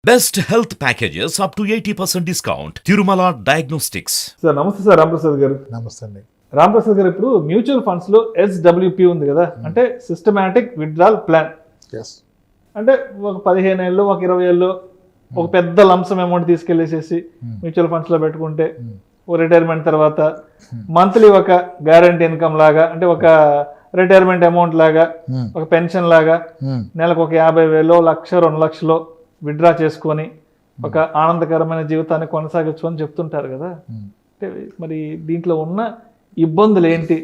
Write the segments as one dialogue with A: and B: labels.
A: Best health packages up to 80% discount. Tirumala Diagnostics.
B: Sir నమస్తే sir Ramprasad గారు.
C: నమస్తే అండి.
B: రాంప్రసాద్ గారు, ఇప్పుడు మ్యూచువల్ ఫండ్స్ లో SWP ఉంది కదా, అంటే సిస్టమాటిక్ విత్డ్రాల్ ప్లాన్.
C: ఎస్.
B: అంటే ఒక 15 ఏళ్ళు ఒక 20 ఏళ్ళు ఒక పెద్ద లంసమ్ అమౌంట్ తీసుకెళ్లేసేసి మ్యూచువల్ ఫండ్స్ లో పెట్టుకుంటే ఓ రిటైర్మెంట్ తర్వాత మంత్లీ ఒక గ్యారంటీ ఇన్కమ్ లాగా, అంటే ఒక రిటైర్మెంట్ అమౌంట్ లాగా, ఒక పెన్షన్ లాగా నెలకు ఒక 50,000 లక్ష 2 లక్షలు విత్డ్రా చేసుకొని ఒక ఆనందకరమైన జీవితాన్ని కొనసాగచ్చు అని చెప్తుంటారు కదా. అంటే మరి దీంట్లో ఉన్న ఇబ్బందులు ఏంటి?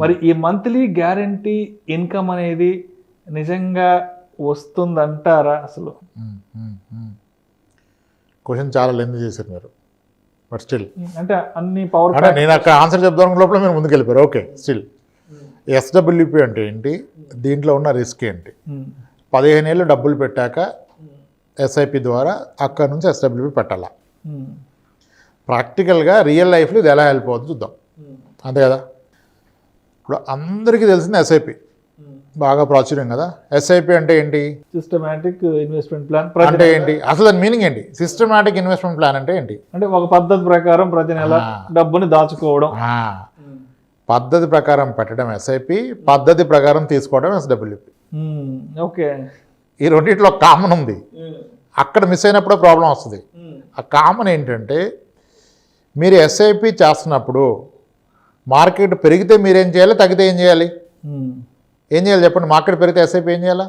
B: మరి ఈ మంత్లీ గ్యారంటీ ఇన్కమ్ అనేది నిజంగా వస్తుందంటారా అసలు?
C: క్వశ్చన్ చాలా లెంత్ చేశారు మీరు, బట్ స్టిల్
B: అంటే అన్ని పవర్
C: అంటే నేను అక్కడ ఆన్సర్ చెప్దాం లోపల మీరు ముందుకు వెళ్ళిపోయారు. ఓకే, స్టిల్ SWP అంటే ఏంటి, దీంట్లో ఉన్న రిస్క్ ఏంటి? 15 ఏళ్ళు డబ్బులు పెట్టాక SIP ద్వారా అక్కడ నుంచి SWP పెట్టాలా? ప్రాక్టికల్గా రియల్ లైఫ్లో ఇది ఎలా హెల్ప్ అవుతుంది చూద్దాం, అంతే కదా. ఇప్పుడు అందరికీ తెలిసింది SIP, బాగా ప్రాచుర్యం కదా. SIP అంటే ఏంటి?
B: Systematic investment plan.
C: అంటే ఏంటి అసలు దాని మీనింగ్ ఏంటి? సిస్టమాటిక్ ఇన్వెస్ట్మెంట్ ప్లాన్ అంటే ఏంటి?
B: అంటే ఒక పద్ధతి ప్రకారం ప్రతి నెల డబ్బుని దాచుకోవడం.
C: పద్ధతి ప్రకారం పెట్టడం SIP, పద్ధతి ప్రకారం తీసుకోవడం SWP.
B: ఓకే,
C: ఈ రెండింటిలో కామన్ ఉంది. అక్కడ మిస్ అయినప్పుడే ప్రాబ్లం వస్తుంది. ఆ కామన్ ఏంటంటే, మీరు SIP చేస్తున్నప్పుడు మార్కెట్ పెరిగితే మీరేం చేయాలి, తగ్గితే ఏం చేయాలి? ఏం చేయాలి చెప్పండి? మార్కెట్ పెరిగితే SIP ఏం చేయాలా?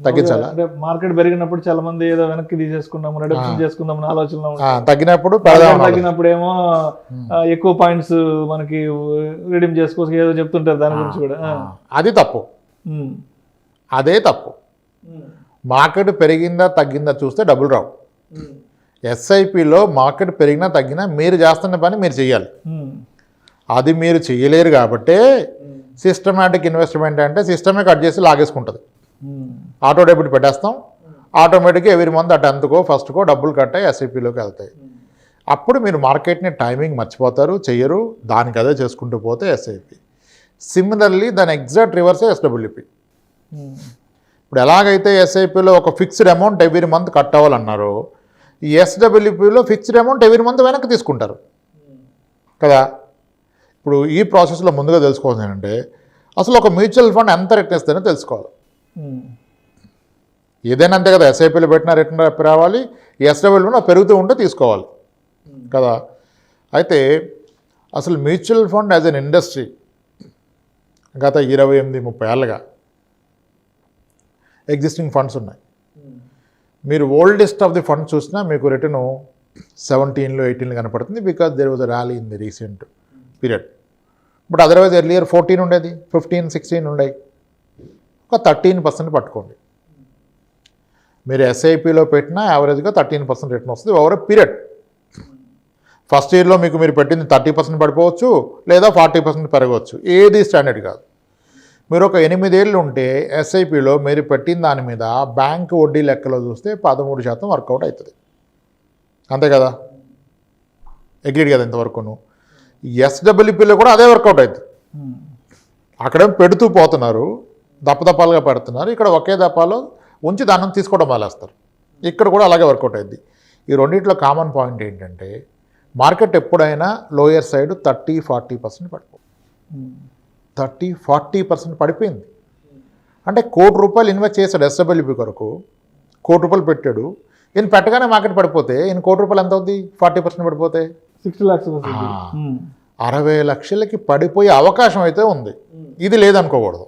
C: తగ్గించాలా?
B: అంటే మార్కెట్ పెరిగినప్పుడు చాలా మంది ఏదో వెనక్కి తీసేసుకున్నాము, రిడక్షన్ చేసుకుందాం ఆలోచనలో,
C: తగ్గినప్పుడు
B: తగ్గినప్పుడు ఏమో ఎక్కువ పాయింట్స్ మనకి రిడీమ్ చేసుకోవచ్చు ఏదో చెప్తుంటారు దాని గురించి కూడా.
C: అది తప్పు, అదే తప్పు. మార్కెట్ పెరిగిందా తగ్గిందా చూస్తే డబ్బులు రావు. SIPలో మార్కెట్ పెరిగినా తగ్గినా మీరు చేస్తున్న పని మీరు చెయ్యాలి. అది మీరు చెయ్యలేరు కాబట్టే సిస్టమాటిక్ ఇన్వెస్ట్మెంట్ అంటే సిస్టమే కట్ చేసి లాగేసుకుంటుంది. ఆటో డెబిట్ పెట్టేస్తాం, ఆటోమేటిక్గా ఎవ్రీ మంత్ ఆ 10th ఫస్ట్కో డబ్బులు కట్టాయి SIPలోకి వెళ్తాయి. అప్పుడు మీరు మార్కెట్ని టైమింగ్ మర్చిపోతారు, చెయ్యరు, దానికి అదే చేసుకుంటూ పోతే SIP. సిమిలర్లీ దాని ఎగ్జాక్ట్ రివర్సే SWP. ఇప్పుడు ఎలాగైతే SIPలో ఒక fixed amount every month cut అవ్వాలన్నారో, ఈ SWPలో ఫిక్స్డ్ అమౌంట్ ఎవ్రీ మంత్ వెనక్కి తీసుకుంటారు కదా. ఇప్పుడు ఈ ప్రాసెస్లో ముందుగా తెలుసుకోవాల్సింది ఏంటంటే, అసలు ఒక మ్యూచువల్ ఫండ్ ఎంత రిటర్న్ ఇస్తుందో తెలుసుకోవాలి. ఏదైనా అంతే కదా, SIPలో పెట్టినా రిటర్న్ రావాలి, SWPలో పెరుగుతూ ఉంటే తీసుకోవాలి కదా. అయితే అసలు mutual fund as an industry గత 28-30 ఏళ్ళుగా ఎగ్జిస్టింగ్ ఫండ్స్ ఉన్నాయి. మీరు ఓల్డెస్ట్ ఆఫ్ ది ఫండ్స్ చూసినా మీకు రిటర్న్ 17లో 18లో కనపడుతుంది, because there was a rally in the recent period. But otherwise earlier 14 ఉండేది, 15, 16 ఉండేవి. ఒక 13% పట్టుకోండి. మీరు SIPలో పెట్టినా యావరేజ్గా 13% రిటర్న్ వస్తుంది ఓవర్ పీరియడ్. ఫస్ట్ ఇయర్లో మీరు పెట్టింది 30% పడిపోవచ్చు, లేదా 40% పెరగవచ్చు, ఏది స్టాండర్డ్ కాదు. మీరు ఒక 8 ఏళ్ళు ఉంటే SIPలో మీరు పెట్టిన దాని మీద బ్యాంక్ వడ్డీ లెక్కలో చూస్తే 13% వర్కౌట్ అవుతుంది, అంతే కదా. అగ్రీడ్ కదా ఇంతవరకును. SWPలో కూడా అదే వర్కౌట్ అవుతుంది. అక్కడేం పెడుతూ పోతున్నారు, దప్పదప్పాలుగా పెడుతున్నారు, ఇక్కడ ఒకే దప్పాలో ఉంచి దాన్ని తీసుకోవడం వల్లేస్తారు. ఇక్కడ కూడా అలాగే వర్కౌట్ అవుతుంది. ఈ రెండింటిలో కామన్ పాయింట్ ఏంటంటే, మార్కెట్ ఎప్పుడైనా లోయర్ సైడ్ 30-40% పడిపోతుంది. 30-40% పడిపోయింది అంటే ₹1,00,00,000 ఇన్వెస్ట్ చేశాడు SWP కొరకు, ₹1,00,00,000 పెట్టాడు, ఈయన పెట్టగానే మార్కెట్ పడిపోతే ఈయన ₹1,00,00,000 ఎంత అవుతుంది? 40% పడిపోతే
B: 60 lakhs,
C: 60 లక్షలకి పడిపోయే అవకాశం అయితే ఉంది. ఇది లేదనుకోకూడదు.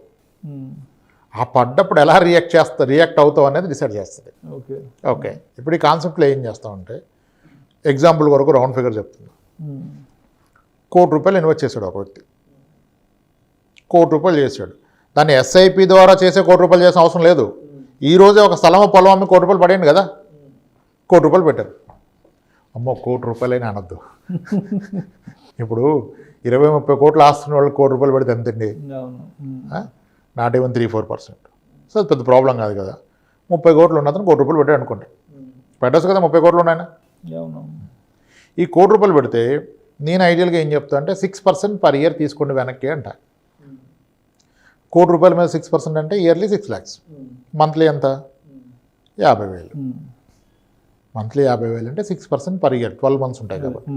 C: ఆ పడ్డప్పుడు ఎలా రియాక్ట్ అవుతావు అనేది డిసైడ్ చేస్తుంది. ఓకే, ఇప్పుడు ఈ కాన్సెప్ట్లో ఏం చేస్తామంటే, ఎగ్జాంపుల్ కొరకు రౌండ్ ఫిగర్ చెప్తున్నా. ₹1,00,00,000 ఇన్వెస్ట్ చేశాడు ఒక వ్యక్తి, ₹1,00,00,000 చేశాడు. దాన్ని SIP ద్వారా చేసే ₹1,00,00,000 చేసిన అవసరం లేదు. ఈరోజే ఒక స్థలము పొలం అమ్మి ₹1,00,00,000 పడేయండి కదా. ₹1,00,00,000 పెట్టారు. అమ్మో ₹1,00,00,000 అనొద్దు. ఇప్పుడు 20-30 కోట్లు ఆస్తున్న వాళ్ళు ₹1,00,00,000 పెడితే ఎంతండి? Not even 3-4%. సో అది పెద్ద ప్రాబ్లం కాదు కదా. 30 కోట్లు ఉన్న అతను ₹1,00,00,000 పెట్టాడు అనుకోండి, పెట్టచ్చు కదా. 30 కోట్లు ఉన్నాయన. ఈ ₹1,00,00,000 పెడితే నేను ఐడియల్గా ఏం చెప్తా అంటే 6% పర్ ఇయర్ తీసుకోండి వెనక్కి అంట. ₹1,00,00,000 మీద 6% అంటే ఇయర్లీ 6 lakhs, మంత్లీ ఎంత? 50,000. మంత్లీ 50,000 అంటే 6% పర్ ఇయర్, 12 months ఉంటాయి కాబట్టి.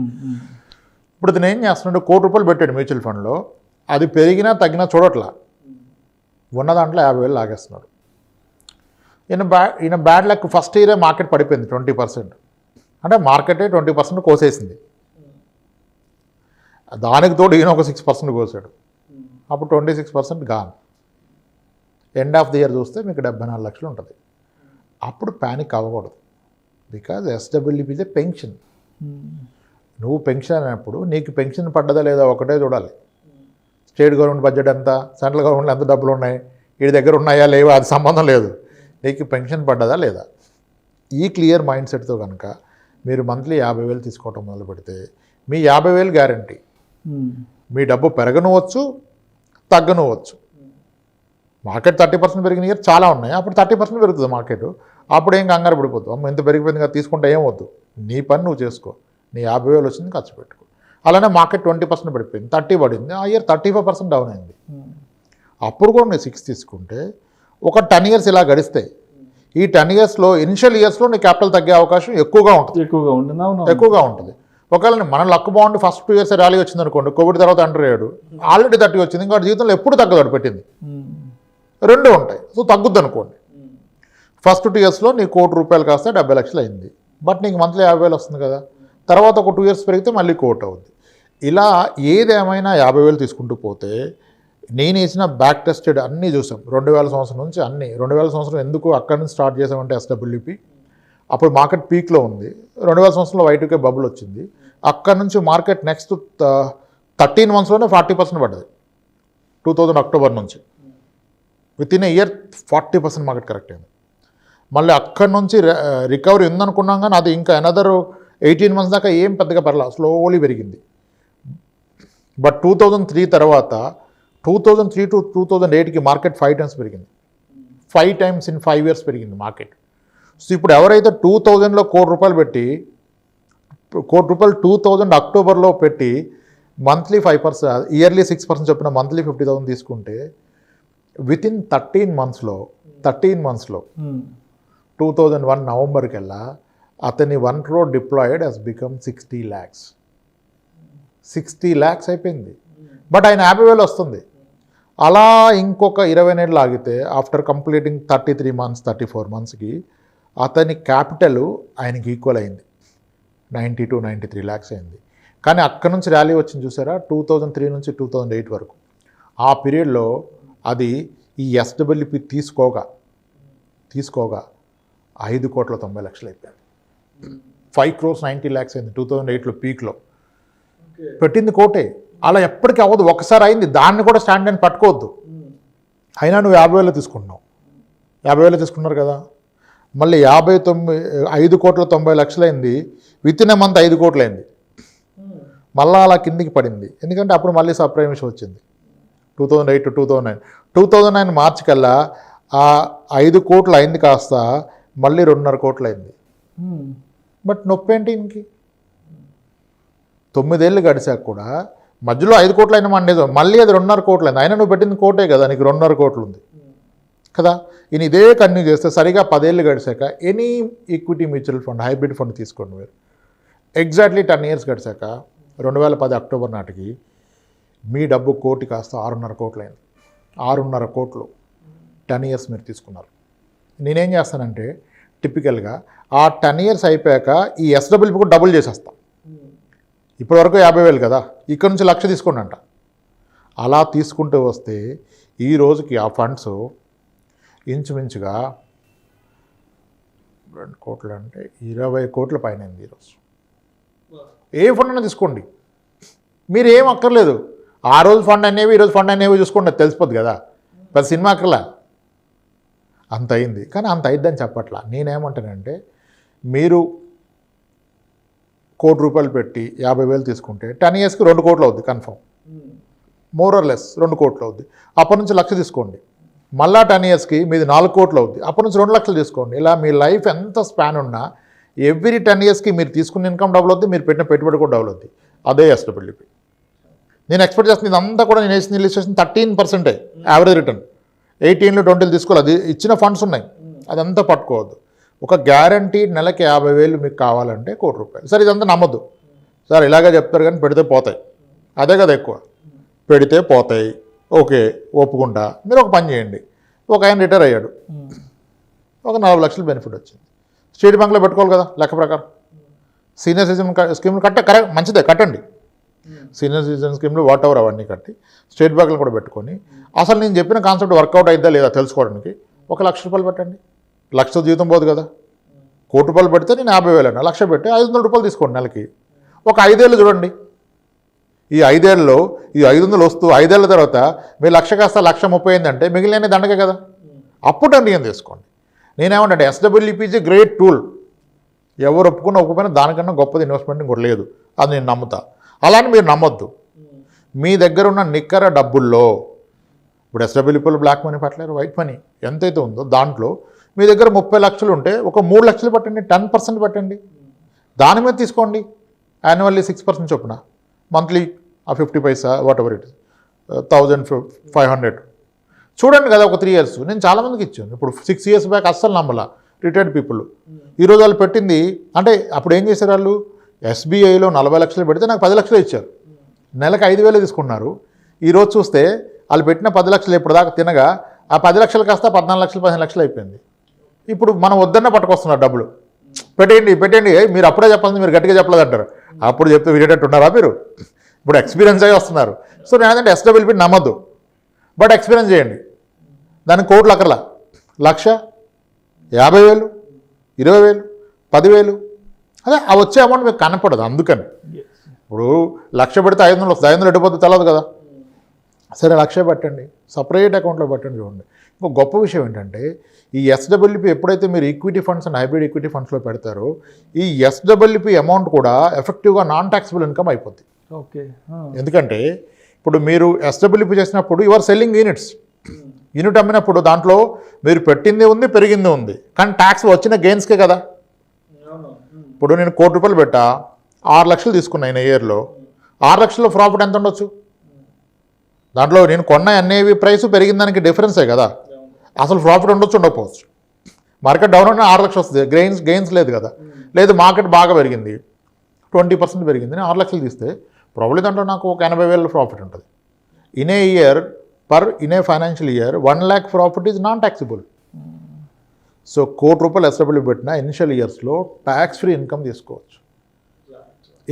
C: ఇప్పుడు ఇతను ఏం చేస్తున్నాడు, ₹1,00,00,000 పెట్టాడు మ్యూచువల్ ఫండ్లో, అది పెరిగినా తగ్గినా చూడట్లా, ఉన్న దాంట్లో 50,000 లాగేస్తున్నాడు. ఈయన బ్యాడ్ లక్, ఫస్ట్ ఇయరే మార్కెట్ పడిపోయింది 20%, అంటే మార్కెటే 20% కోసేసింది. దానికి తోడు ఈయన ఒక 6% కోసాడు, అప్పుడు 26% gone. End of the year చూస్తే మీకు 74 లక్షలు ఉంటుంది. అప్పుడు ప్యానిక్ అవ్వకూడదు, because SWP is a pension. నువ్వు పెన్షన్ అయినప్పుడు నీకు పెన్షన్ పడ్డదా లేదా ఒకటే చూడాలి. స్టేట్ గవర్నమెంట్ బడ్జెట్ ఎంత, సెంట్రల్ గవర్నమెంట్ ఎంత డబ్బులు ఉన్నాయి, వీడి దగ్గర ఉన్నాయా లేవా, అది సంబంధం లేదు. నీకు పెన్షన్ పడ్డదా లేదా, ఈ క్లియర్ మైండ్ సెట్తో కనుక మీరు మంత్లీ 50,000 తీసుకోవటం మొదలు పెడితే మీ 50,000 గ్యారంటీ. మీ డబ్బు పెరగనవచ్చు, తగ్గనవచ్చు. మార్కెట్ 30% పెరిగిన ఇయర్ చాలా ఉన్నాయి, అప్పుడు 30% పెరుగుతుంది మార్కెట్, అప్పుడు ఏం కంగారు పడిపోతుంది, అమ్మ ఎంత పెరిగిపోయింది కదా తీసుకుంటే ఏం వద్దు, నీ పని నువ్వు చేసుకో, నీ 50,000 వచ్చింది ఖర్చు పెట్టుకో. అలానే మార్కెట్ 20% పడిపోయింది, 30 పడింది, ఆ ఇయర్ 35% డౌన్ అయింది. అప్పుడు కూడా నేను 6 తీసుకుంటే ఒక 10 years ఇలా గడిస్తాయి. ఈ 10 yearsలో ఇనిషియల్ ఇయర్స్లో నీ క్యాపిటల్ తగ్గే అవకాశం ఎక్కువగా ఉంటుంది. ఒకవేళ మన లక్ బాగుండి ఫస్ట్ 2 years ర్యాలీ వచ్చింది అనుకోండి, కోవిడ్ తర్వాత అంటర్ అయ్యాడు, ఆల్రెడీ 30 వచ్చింది, ఇంకా జీవితంలో ఎప్పుడు తగ్గదు, పెట్టింది 2 ఉంటాయి. సో తగ్గుద్ది అనుకోండి, ఫస్ట్ 2 yearsలో నీ ₹1,00,00,000 కాస్త 70 లక్షలు అయింది, బట్ నీకు మంత్లీ 50,000 వస్తుంది కదా. తర్వాత ఒక 2 years పెరిగితే మళ్ళీ 1,00,00,000 అవుద్ది. ఇలా ఏదేమైనా 50,000 తీసుకుంటూ పోతే, నేను వేసిన బ్యాక్ టెస్టెడ్ అన్నీ చూసాం 2000 సంవత్సరం నుంచి. అన్నీ 2000 సంవత్సరం ఎందుకు అక్కడి నుంచి స్టార్ట్ చేసామంటే ఎస్డబ్ల్యూపీ అప్పుడు మార్కెట్ పీక్లో ఉంది. 2000 సంవత్సరంలో Y2K బబుల్ వచ్చింది, అక్కడి నుంచి మార్కెట్ నెక్స్ట్ 13 monthsలోనే 40% పడ్డది. 2000 అక్టోబర్ నుంచి వితిన్ ఏ ఇయర్ 40% మార్కెట్ కరెక్ట్ అయింది. మళ్ళీ అక్కడి నుంచి రికవరీ ఉందనుకున్నాం, కానీ అది ఇంకా అనదర్ 18 months దాకా ఏం పెద్దగా పర్లా, స్లోలీ పెరిగింది. బట్ 2003 తర్వాత 2003 to 2008కి మార్కెట్ 5 times పెరిగింది. 5 times in 5 years పెరిగింది మార్కెట్. సో ఇప్పుడు ఎవరైతే 2000లో ₹1,00,00,000 పెట్టి, ₹1,00,00,000 2000 అక్టోబర్లో పెట్టి మంత్లీ 5%, ఇయర్లీ 6% చొప్పున మంత్లీ 50,000 తీసుకుంటే వితిన్ 13 monthsలో 2001 నవంబర్ కల్లా అతని 1 crore deployed he's become 60 lakhs. 60 lakhs అయిపోయింది. బట్ ఆయన 50,000 వస్తుంది. అలా ఇంకొక 20 నెలలు ఆగితే ఆఫ్టర్ కంప్లీటింగ్ 33 months 34 monthsకి అతని క్యాపిటల్ ఆయనకి ఈక్వల్ అయింది, 90 to 93 lakhs అయింది. కానీ అక్కడ నుంచి ర్యాలీ వచ్చింది చూసారా, 2003 నుంచి 2008 వరకు. ఆ పీరియడ్లో అది ఈ ఎస్డబ్ల్యూపీ తీసుకోగా 5,90,00,000 అయిపోయింది. 5 crores 90 lakhs అయింది 2008లో పీక్లో. పెట్టింది కోటే. అలా ఎప్పటికీ అవ్వదు, ఒకసారి అయింది, దాన్ని కూడా స్టాండ్ అని పట్టుకోవద్దు. అయినా నువ్వు 50,000 తీసుకుంటున్నావు, 50,000 తీసుకున్నారు కదా, మళ్ళీ 5,90,00,000 అయింది, వితిన్ ఏ మంత్ 5 కోట్లు అయింది, మళ్ళీ అలా కిందికి పడింది. ఎందుకంటే అప్పుడు మళ్ళీ సబ్ప్రైమ్ ఇష్యూ వచ్చింది 2008 to 2009 మార్చి కల్లా ఆ 5 కోట్లు అయింది కాస్త మళ్ళీ 2.5 కోట్లు అయింది. బట్ నొప్పి ఏంటి ఇంకి, 9 ఏళ్ళు గడిచాక కూడా మధ్యలో 5 కోట్లు అయినా మండేది, మళ్ళీ అది 2.5 కోట్లు అయింది. అయినా నువ్వు పెట్టింది కోటే కదా, నీకు 2.5 కోట్లు ఉంది కదా. ఈయన ఇదే కంటిన్యూ చేస్తే సరిగా 10 ఏళ్ళు గడిచాక any equity mutual fund, hybrid fund తీసుకోండి మీరు, ఎగ్జాక్ట్లీ 10 years గడిచాక 2010 అక్టోబర్ నాటికి మీ డబ్బు కోటి కాస్త 6.5 కోట్లు అయింది. 6.5 కోట్లు 10 years మీరు తీసుకున్నారు. నేనేం చేస్తానంటే టిపికల్గా ఆ 10 years అయిపోయాక ఈ ఎస్డబ్ల్యూపీ కూడా డబుల్ చేసేస్తాం. ఇప్పటివరకు 50,000 కదా, ఇక్కడ నుంచి 1,00,000 తీసుకోండి అంట. అలా తీసుకుంటూ వస్తే ఈ రోజుకి ఆ ఫండ్స్ ఇంచుమించుగా 2 కోట్లు అంటే 20 కోట్ల పైన అయింది ఈరోజు. ఏ ఫండ్ అయినా తీసుకోండి, మీరు ఏం అక్కర్లేదు, ఆ రోజు ఫండ్ అనేవి ఈరోజు ఫండ్ అనేవి చూసుకోండి, అది తెలిసిపోద్ది కదా, పెద్ద సినిమా అక్కర్లా, అంత అయింది. కానీ అంత అయిద్దని చెప్పట్లా. నేనేమంటానంటే మీరు ₹1,00,00,000 పెట్టి 50,000 తీసుకుంటే 10 yearsకి 2 కోట్లు అవుద్ది కన్ఫర్మ్, మోర్ ఆర్ లెస్ 2 కోట్లు అవుద్ది. అప్పటి నుంచి 1,00,000 తీసుకోండి, మళ్ళా 10 yearsకి మీది 4 కోట్లు అవుద్ది, అప్పటి నుంచి 2,00,000 తీసుకోండి. ఇలా మీ లైఫ్ ఎంత స్పాన్ ఉన్నా ఎవ్రీ 10 yearsకి మీరు తీసుకున్న ఇన్కమ్ డబుల్ అవుద్ది, మీరు పెట్టిన పెట్టుబడి కూడా డబుల్ అవుద్ది. అదే ఎస్డబ్ల్యూపీ. నేను ఎక్స్పెక్ట్ చేస్తుంది ఇదంతా కూడా నేను వేసిన ఇల్లుస్ట్రేషన్ 13% యావరేజ్ రిటర్న్. 18లో 20 తీసుకోవాలి, అది ఇచ్చిన ఫండ్స్ ఉన్నాయి, అదంతా పట్టుకోవద్దు. ఒక గ్యారంటీ నెలకి 50,000 మీకు కావాలంటే ₹1,00,00,000. సరే ఇదంతా నమ్మద్దు సార్, ఇలాగే చెప్తారు కానీ పెడితే పోతాయి. అదే కదా ఎక్కువ, పెడితే పోతాయి. ఓకే, ఒప్పుకుంటా. మీరు ఒక పని చేయండి, ఒక ఆయన రిటైర్ అయ్యాడు, ఒక 4 లక్షలు బెనిఫిట్ వచ్చింది. స్టేట్ బ్యాంక్లో పెట్టుకోవాలి కదా లెక్క ప్రకారం. సీనియర్ సిటిజన్ స్కీమ్లు కరెక్ట్, మంచిదే, కట్టండి. సీనియర్ సిటిజన్ స్కీమ్లు వాట్ ఎవర్ అవన్నీ కట్టి స్టేట్ బ్యాంకులు కూడా పెట్టుకొని అసలు నేను చెప్పిన కాన్సెప్ట్ వర్కౌట్ అయిద్దా లేదా తెలుసుకోవడానికి ₹1,00,000 పెట్టండి. ₹1,00,000 జీతం పోదు కదా. ₹1,00,00,000 పెడితే నేను 50,000 అన్న, ₹1,00,000 పెట్టి ₹500 తీసుకోండి నెలకి. ఒక 5 ఏళ్ళు చూడండి. ఈ 5 ఏళ్ళలో ఈ 500 వస్తూ 5 ఏళ్ళ తర్వాత మీరు 1,00,000 కాస్త 1,30,000 అయిందంటే మిగిలిన దండగే కదా. అప్పుడు నిర్ణయం తీసుకోండి. నేనేమంటే ఎస్డబ్ల్యూపీజీ గ్రేట్ టూల్. ఎవరు ఒప్పుకున్నా దానికన్నా గొప్పది ఇన్వెస్ట్మెంట్ ఇంకోటి లేదు, అది నేను నమ్ముతా. అలానే మీరు నమ్మొద్దు. మీ దగ్గర ఉన్న నిక్కర డబ్బుల్లో ఇప్పుడు ఎస్డబ్ల్యూపీలో బ్లాక్ మనీ పెట్టలేరు, వైట్ మనీ ఎంతైతే ఉందో దాంట్లో మీ దగ్గర 30 లక్షలు ఉంటే ఒక 3 లక్షలు పెట్టండి, 10% పెట్టండి. దాని మీద తీసుకోండి. యాన్యువల్లీ 6% చొప్పున, monthly 50 Paisa what ever it is 1,500 చూడండి కదా. ఒక 3 ఇయర్స్ నేను చాలామందికి ఇచ్చాను. ఇప్పుడు 6 ఇయర్స్ బ్యాక్ అస్సలు నమ్మలా రిటైర్డ్ పీపుల్. ఈరోజు వాళ్ళు పెట్టింది అంటే అప్పుడు ఏం చేశారు వాళ్ళు, ఎస్బీఐలో 40 లక్షలు పెడితే నాకు 10 లక్షలు ఇచ్చారు. నెలకు 5,000 తీసుకున్నారు. ఈరోజు చూస్తే వాళ్ళు పెట్టిన 10 లక్షలు ఇప్పుడు దాకా తినగా ఆ 10 లక్షలు కాస్త 14 లక్షలు 15 లక్షలు అయిపోయింది. ఇప్పుడు మనం వద్దన్న పట్టుకొస్తున్నారు డబ్బులు. పెట్టండి మీరు అప్పుడే చెప్పాలి, మీరు గట్టిగా చెప్పలేదు అంటారు. అప్పుడు చెప్తే వినేటట్టు ఉన్నారా మీరు? ఇప్పుడు ఎక్స్పీరియన్స్ అయ్యి వస్తున్నారు. సో నేనంటే ఎస్డబ్ల్యూపీ నమ్మద్దు, బట్ ఎక్స్పీరియన్స్ చేయండి. దానికి కోట్లు అక్కర్లా, 1,00,000, 50,000, 20,000, 10,000 అదే ఆ వచ్చే అమౌంట్ మీకు కనపడదు. అందుకని ఇప్పుడు 1,00,000 పెడితే 500 వస్తుంది, 500 ఎడిపోతే తెలదు కదా. సరే 1,00,000 పెట్టండి, సపరేట్ అకౌంట్లో పెట్టండి. చూడండి, ఇంకో గొప్ప విషయం ఏంటంటే ఈ ఎస్డబ్ల్యూపీ ఎప్పుడైతే మీరు equity funds and hybrid equity ఫండ్స్లో పెడతారో ఈ ఎస్డబ్ల్యూపీ అమౌంట్ కూడా ఎఫెక్టివ్గా నాన్ ట్యాక్సిబుల్ ఇన్కమ్ అయిపోద్ది.
B: ఓకే,
C: ఎందుకంటే ఇప్పుడు మీరు ఎస్డబ్ల్యూపీ చేసినప్పుడు యువర్ సెల్లింగ్ యూనిట్స్. యూనిట్ అమ్మినప్పుడు దాంట్లో మీరు పెట్టింది ఉంది, పెరిగింది ఉంది, కానీ ట్యాక్స్ వచ్చిన గెయిన్స్కే కదా. ఇప్పుడు నేను ₹1,00,00,000 పెట్టా, 6 లక్షలు తీసుకున్నా ఇయర్లో. 6 లక్షల్లో ప్రాఫిట్ ఎంత ఉండొచ్చు? దాంట్లో నేను కొన్న ఎన్ఏవి ప్రైస్ పెరిగిన దానికి డిఫరెన్సే కదా. అసలు ప్రాఫిట్ ఉండొచ్చు, ఉండకపోవచ్చు. మార్కెట్ డౌన్ అయినా 6 లక్షలు వస్తుంది, గెయిన్స్ లేదు కదా. లేదు మార్కెట్ బాగా పెరిగింది, 20% పెరిగింది, నేను 6 లక్షలు తీస్తే ప్రాబ్లీ దాంట్లో నాకు ఒక 80,000 ప్రాఫిట్ ఉంటుంది. In a year in a financial year 1 lakh profit is non taxable. So ₹1,00,00,000 SW పెట్టిన ఇనిషియల్ ఇయర్స్లో ట్యాక్స్ ఫ్రీ ఇన్కమ్ తీసుకోవచ్చు.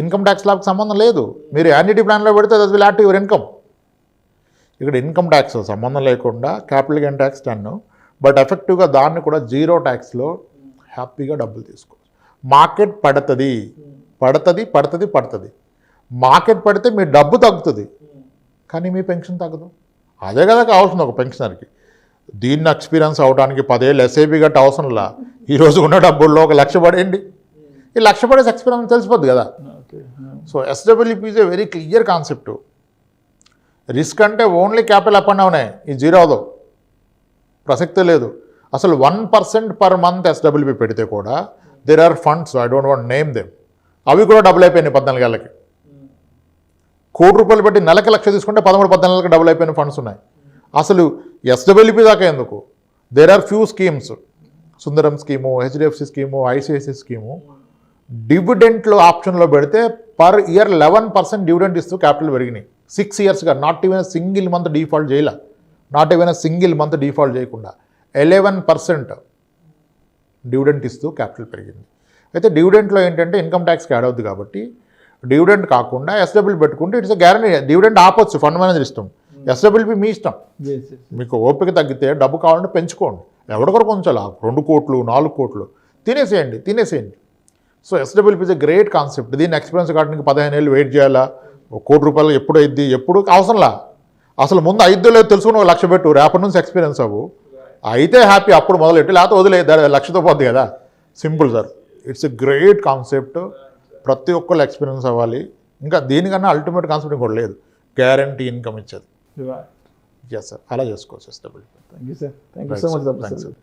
C: ఇన్కమ్ ట్యాక్స్ లాగా సంబంధం లేదు. మీరు యాన్యుటీ ప్లాన్లో పెడితే that will add to your income. ఇక్కడ ఇన్కమ్ ట్యాక్స్ సంబంధం లేకుండా క్యాపిటల్ గెయిన్ ట్యాక్స్ 10, బట్ ఎఫెక్టివ్గా దాన్ని కూడా 0 ట్యాక్స్లో హ్యాపీగా డబ్బులు తీసుకోవచ్చు. మార్కెట్ పడుతుంది. మార్కెట్ పడితే మీ డబ్బు తగ్గుతుంది, కానీ మీ పెన్షన్ తగ్గదు. అదే కదా కావాల్సింది ఒక పెన్షనర్కి. దీన్ని ఎక్స్పీరియన్స్ అవడానికి 10 ఏళ్ళు ఎస్ఐపి గట్ట అవసరంలా. ఈరోజు ఉన్న డబ్బుల్లో ఒక 1,00,000 పడేయండి, ఈ 1,00,000 పడేసి ఎక్స్పీరియన్స్ తెలిసిపోద్ది కదా. So SWP is a very clear concept. Risk అంటే ఓన్లీ క్యాపిటల్ అప్ అండ్ డౌనే, ఈ జీరో అవదు, ప్రసక్తే లేదు. అసలు 1% పర్ మంత్ ఎస్డబ్ల్యూపీ పెడితే కూడా there are funds, I don't want name them, అవి కూడా డబుల్ అయిపోయినాయి 14 ఏళ్ళకి. ₹1,00,00,000 పెట్టి నెలకి 1,00,000 తీసుకుంటే 13-14 నెలలకు డబుల్ అయిపోయిన ఫండ్స్ ఉన్నాయి. అసలు ఎస్డబ్ల్యూపీ దాకా ఎందుకు, there are few schemes, Sundaram scheme, HDFC scheme, ICICI scheme, డివిడెంట్లో ఆప్షన్లో పెడితే పర్ ఇయర్ 11% డివిడెంట్ ఇస్తూ క్యాపిటల్ పెరిగినాయి 6 ఇయర్స్గా. Not even single month default చేయకుండా 11% డివిడెంట్ ఇస్తూ క్యాపిటల్ పెరిగింది. అయితే డివిడెంట్లో ఏంటంటే ఇన్కమ్ ట్యాక్స్కి యాడ్ అవుద్ది కాబట్టి డివిడెంట్ కాకుండా ఎస్డబ్ల్యూ పెట్టుకుంటే ఇట్స్ గ్యారంటీ. డివిడెంట్ ఆపొచ్చు, ఫండ్ మేనేజర్ ఇష్టం, ఎస్డబ్ల్యూపీ మీ ఇష్టం. మీకు ఓపిక తగ్గితే డబ్బు కావాలంటే పెంచుకోండి, ఎవరికొరకు ఉంచాలి 2 కోట్లు 4 కోట్లు తినేసేయండి. So SWP is a great concept. దీన్ని ఎక్స్పీరియన్స్ కావడానికి 15 ఏళ్ళు వెయిట్ చేయాలా, ₹1,00,00,000 ఎప్పుడు అయింది, ఎప్పుడు అవసరంలా. అసలు ముందు 5 లేదు తెలుసుకుని 1,00,000 పెట్టు, రేపటి నుంచి ఎక్స్పీరియన్స్ అవ్వు, అయితే హ్యాపీ, అప్పుడు మొదలెట్టు, లేకపోతే వదిలే, 1,00,000తో పోద్ది కదా. Simple sir, it's a great concept. ప్రతి ఒక్కళ్ళు ఎక్స్పీరియన్స్ అవ్వాలి. ఇంకా దీనికన్నా అల్టిమేట్ కాన్సెప్ట్ ఇంకోటి లేదు, గ్యారంటీ ఇన్కమ్ ఇచ్చేది. ఎస్ సార్, అలా చేసుకోవచ్చు SWP.
B: Thank you sir, thank you so much sir.